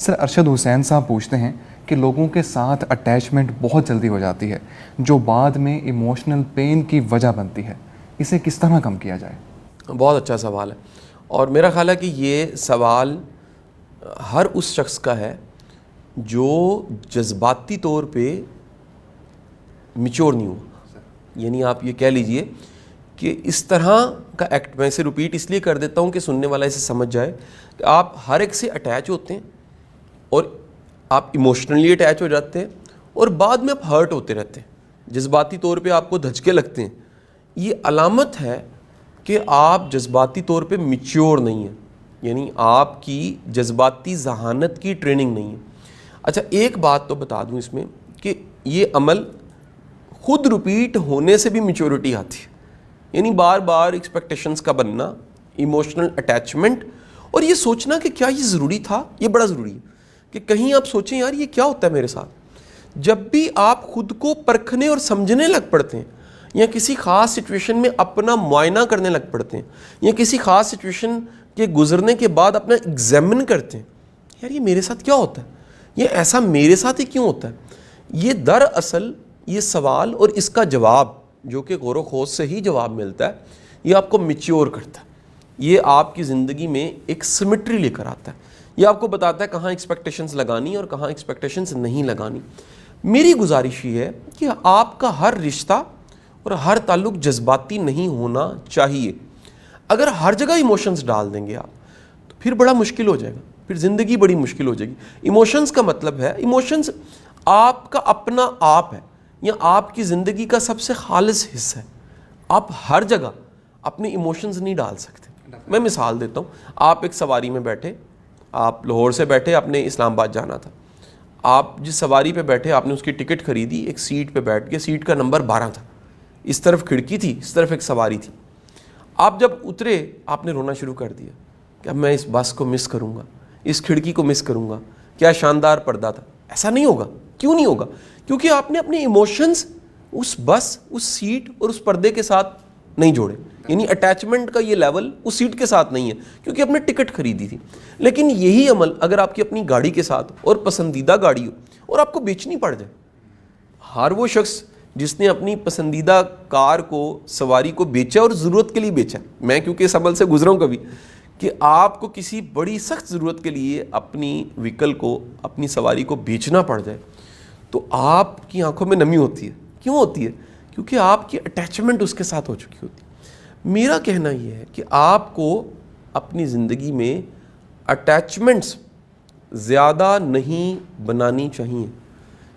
سر ارشد حسین صاحب پوچھتے ہیں کہ لوگوں کے ساتھ اٹیچمنٹ بہت جلدی ہو جاتی ہے جو بعد میں ایموشنل پین کی وجہ بنتی ہے، اسے کس طرح کم کیا جائے؟ بہت اچھا سوال ہے، اور میرا خیال ہے کہ یہ سوال ہر اس شخص کا ہے جو جذباتی طور پہ میچور نہیں ہوا. یعنی آپ یہ کہہ لیجئے کہ اس طرح کا ایکٹ، میں اسے ریپیٹ اس لیے کر دیتا ہوں کہ سننے والا اسے سمجھ جائے کہ آپ ہر ایک سے اٹیچ ہوتے ہیں اور آپ ایموشنلی اٹیچ ہو جاتے ہیں اور بعد میں آپ ہرٹ ہوتے رہتے ہیں، جذباتی طور پہ آپ کو دھچکے لگتے ہیں. یہ علامت ہے کہ آپ جذباتی طور پہ میچور نہیں ہیں، یعنی آپ کی جذباتی ذہانت کی ٹریننگ نہیں ہے. اچھا ایک بات تو بتا دوں اس میں کہ یہ عمل خود ریپیٹ ہونے سے بھی میچورٹی آتی ہے، یعنی بار بار ایکسپیکٹیشنز کا بننا، ایموشنل اٹیچمنٹ، اور یہ سوچنا کہ کیا یہ ضروری تھا. یہ بڑا ضروری ہے کہ کہیں آپ سوچیں یار یہ کیا ہوتا ہے میرے ساتھ. جب بھی آپ خود کو پرکھنے اور سمجھنے لگ پڑتے ہیں یا کسی خاص سچویشن میں اپنا معائنہ کرنے لگ پڑتے ہیں یا کسی خاص سچویشن کے گزرنے کے بعد اپنا ایگزامن کرتے ہیں، یار یہ میرے ساتھ کیا ہوتا ہے، یہ ایسا میرے ساتھ ہی کیوں ہوتا ہے، یہ دراصل یہ سوال اور اس کا جواب جو کہ غور و خوض سے ہی جواب ملتا ہے، یہ آپ کو میچور کرتا ہے. یہ آپ کی زندگی میں ایک سمیٹری لے کر آتا ہے. یہ آپ کو بتاتا ہے کہاں ایکسپیکٹیشنز لگانی اور کہاں ایکسپیکٹیشنز نہیں لگانی. میری گزارش یہ ہے کہ آپ کا ہر رشتہ اور ہر تعلق جذباتی نہیں ہونا چاہیے. اگر ہر جگہ ایموشنز ڈال دیں گے آپ تو پھر بڑا مشکل ہو جائے گا، پھر زندگی بڑی مشکل ہو جائے گی. ایموشنز کا مطلب ہے، ایموشنز آپ کا اپنا آپ ہے یا آپ کی زندگی کا سب سے خالص حصہ ہے. آپ ہر جگہ اپنے ایموشنز نہیں ڈال سکتے. میں مثال دیتا ہوں، آپ ایک سواری میں بیٹھے، آپ لاہور سے بیٹھے، آپ نے اسلام آباد جانا تھا. آپ جس سواری پہ بیٹھے آپ نے اس کی ٹکٹ خریدی، ایک سیٹ پہ بیٹھ گئے، سیٹ کا نمبر 12 تھا، اس طرف کھڑکی تھی، اس طرف ایک سواری تھی. آپ جب اترے آپ نے رونا شروع کر دیا کہ اب میں اس بس کو مس کروں گا، اس کھڑکی کو مس کروں گا، کیا شاندار پردہ تھا. ایسا نہیں ہوگا. کیوں نہیں ہوگا؟ کیونکہ آپ نے اپنے ایموشنز اس بس، اس سیٹ اور اس پردے کے ساتھ نہیں جوڑے. یعنی اٹیچمنٹ کا یہ لیول اس سیٹ کے ساتھ نہیں ہے کیونکہ آپ نے ٹکٹ خریدی تھی. لیکن یہی عمل اگر آپ کی اپنی گاڑی کے ساتھ اور پسندیدہ گاڑی ہو اور آپ کو بیچنی پڑ جائے، ہر وہ شخص جس نے اپنی پسندیدہ کار کو، سواری کو بیچا اور ضرورت کے لیے بیچا، میں کیونکہ اس عمل سے گزرا ہوں کبھی، کہ آپ کو کسی بڑی سخت ضرورت کے لیے اپنی وہیکل کو، اپنی سواری کو بیچنا پڑ جائے تو آپ کی آنکھوں میں نمی ہوتی ہے. کیوں ہوتی ہے؟ کیونکہ آپ کی اٹیچمنٹ اس کے ساتھ ہو چکی ہوتی ہے. میرا کہنا یہ ہے کہ آپ کو اپنی زندگی میں اٹیچمنٹس زیادہ نہیں بنانی چاہیے،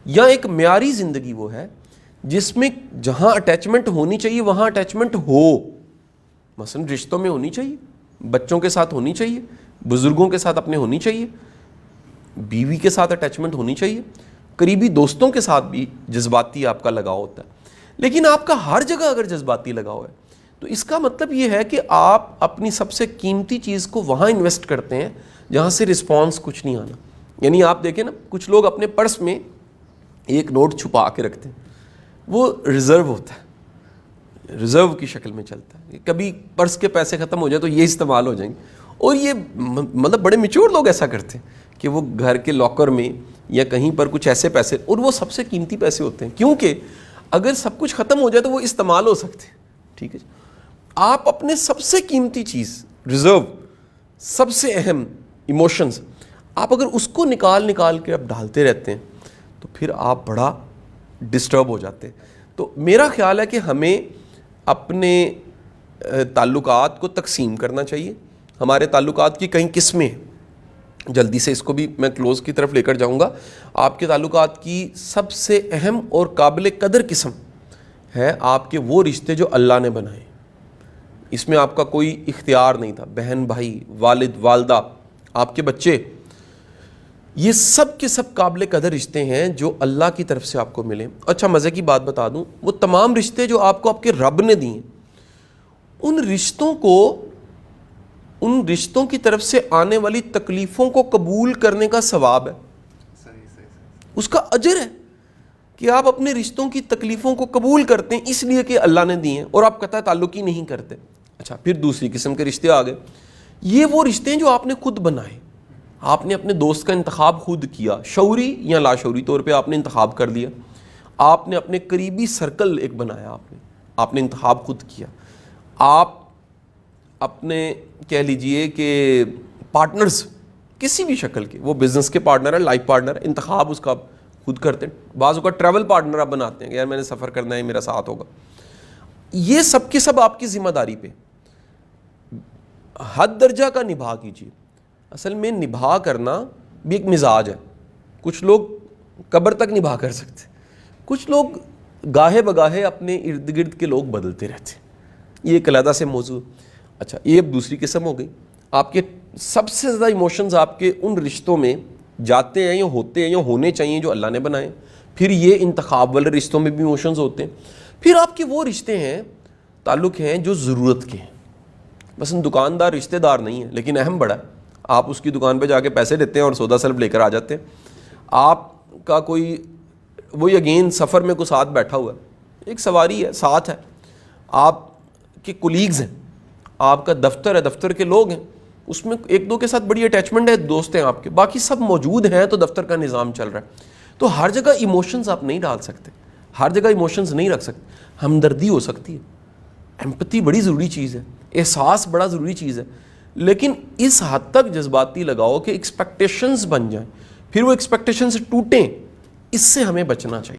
یا ایک معیاری زندگی وہ ہے جس میں جہاں اٹیچمنٹ ہونی چاہیے وہاں اٹیچمنٹ ہو. مثلا رشتوں میں ہونی چاہیے، بچوں کے ساتھ ہونی چاہیے، بزرگوں کے ساتھ اپنے ہونی چاہیے، بیوی کے ساتھ اٹیچمنٹ ہونی چاہیے، قریبی دوستوں کے ساتھ بھی جذباتی آپ کا لگاؤ ہوتا ہے. لیکن آپ کا ہر جگہ اگر جذباتی لگاؤ ہے تو اس کا مطلب یہ ہے کہ آپ اپنی سب سے قیمتی چیز کو وہاں انویسٹ کرتے ہیں جہاں سے رسپانس کچھ نہیں آنا. یعنی آپ دیکھیں نا، کچھ لوگ اپنے پرس میں ایک نوٹ چھپا کے رکھتے ہیں، وہ ریزرو ہوتا ہے، ریزرو کی شکل میں چلتا ہے. کبھی پرس کے پیسے ختم ہو جائے تو یہ استعمال ہو جائیں گے. اور یہ مطلب بڑے میچور لوگ ایسا کرتے ہیں کہ وہ گھر کے لاکر میں یا کہیں پر کچھ ایسے پیسے، اور وہ سب سے قیمتی پیسے ہوتے ہیں کیونکہ اگر سب کچھ ختم ہو جائے تو وہ استعمال ہو سکتے ہیں. ٹھیک ہے جی، آپ اپنے سب سے قیمتی چیز، ریزرو، سب سے اہم ایموشنز، آپ اگر اس کو نکال کے آپ ڈالتے رہتے ہیں تو پھر آپ بڑا ڈسٹرب ہو جاتے ہیں. تو میرا خیال ہے کہ ہمیں اپنے تعلقات کو تقسیم کرنا چاہیے. ہمارے تعلقات کی کئی قسمیں ہیں، جلدی سے اس کو بھی میں کلوز کی طرف لے کر جاؤں گا. آپ کے تعلقات کی سب سے اہم اور قابل قدر قسم ہے آپ کے وہ رشتے جو اللہ نے بنائے. اس میں آپ کا کوئی اختیار نہیں تھا. بہن بھائی، والد والدہ، آپ کے بچے، یہ سب کے سب قابل قدر رشتے ہیں جو اللہ کی طرف سے آپ کو ملے. اچھا مزے کی بات بتا دوں، وہ تمام رشتے جو آپ کو آپ کے رب نے دیے، ان رشتوں کی طرف سے آنے والی تکلیفوں کو قبول کرنے کا ثواب ہے، اس کا اجر ہے کہ آپ اپنے رشتوں کی تکلیفوں کو قبول کرتے ہیں اس لیے کہ اللہ نے دی ہیں، اور آپ قطع تعلق ہی نہیں کرتے. اچھا پھر دوسری قسم کے رشتے آ گئے. یہ وہ رشتے ہیں جو آپ نے خود بنائے. آپ نے اپنے دوست کا انتخاب خود کیا, شعوری یا لاشعوری طور پہ آپ نے انتخاب کر لیا. آپ نے اپنے قریبی سرکل ایک بنایا, آپ نے انتخاب خود کیا. آپ اپنے کہہ لیجئے کہ پارٹنرز کسی بھی شکل کے, وہ بزنس کے پارٹنر ہے, لائف پارٹنر, انتخاب اس کا خود کرتے ہیں. بعض اوقات ٹریول پارٹنر آپ بناتے ہیں کہ یار میں نے سفر کرنا ہے, میرا ساتھ ہوگا. یہ سب کے سب آپ کی ذمہ داری پہ. حد درجہ کا نبھا کیجیے. اصل میں نبھا کرنا بھی ایک مزاج ہے. کچھ لوگ قبر تک نبھا کر سکتے, کچھ لوگ گاہے بگاہے اپنے ارد گرد کے لوگ بدلتے رہتے. یہ ایک علیحدہ سے موضوع. اچھا, یہ اب دوسری قسم ہو گئی. آپ کے سب سے زیادہ ایموشنز آپ کے ان رشتوں میں جاتے ہیں یا ہوتے ہیں یا ہونے چاہیے جو اللہ نے بنائے. پھر یہ انتخاب والے رشتوں میں بھی ایموشنز ہوتے ہیں. پھر آپ کے وہ رشتے ہیں, تعلق ہیں جو ضرورت کے ہیں. مثلا دکاندار رشتہ دار نہیں ہے لیکن اہم بڑا ہے. آپ اس کی دکان پہ جا کے پیسے دیتے ہیں اور سودا سلب لے کر آ جاتے ہیں. آپ کا کوئی وہی اگین سفر میں کوئی ساتھ بیٹھا ہوا ہے, ایک سواری ہے, ساتھ ہے. آپ کے کولیگز ہیں, آپ کا دفتر ہے, دفتر کے لوگ ہیں, اس میں ایک دو کے ساتھ بڑی اٹیچمنٹ ہے, دوست ہیں آپ کے, باقی سب موجود ہیں تو دفتر کا نظام چل رہا ہے. تو ہر جگہ ایموشنز آپ نہیں ڈال سکتے, ہر جگہ ایموشنز نہیں رکھ سکتے. ہمدردی ہو سکتی ہے, ایمپتھی بڑی ضروری چیز ہے, احساس بڑا ضروری چیز ہے, لیکن اس حد تک جذباتی لگاؤ کہ ایکسپیکٹیشنز بن جائیں, پھر وہ ایکسپیکٹیشنز ٹوٹیں, اس سے ہمیں بچنا چاہیے.